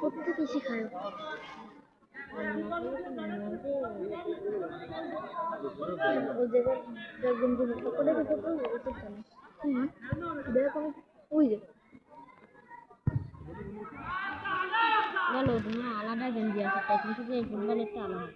প্রত্যেকে শিখায় ওই জায়গায় গেঞ্জি করে রেখে তো ওই যে বলো তোমার আলাদা গেঞ্জি আছে তাই কিন্তু ফুটবলের তো আলাদা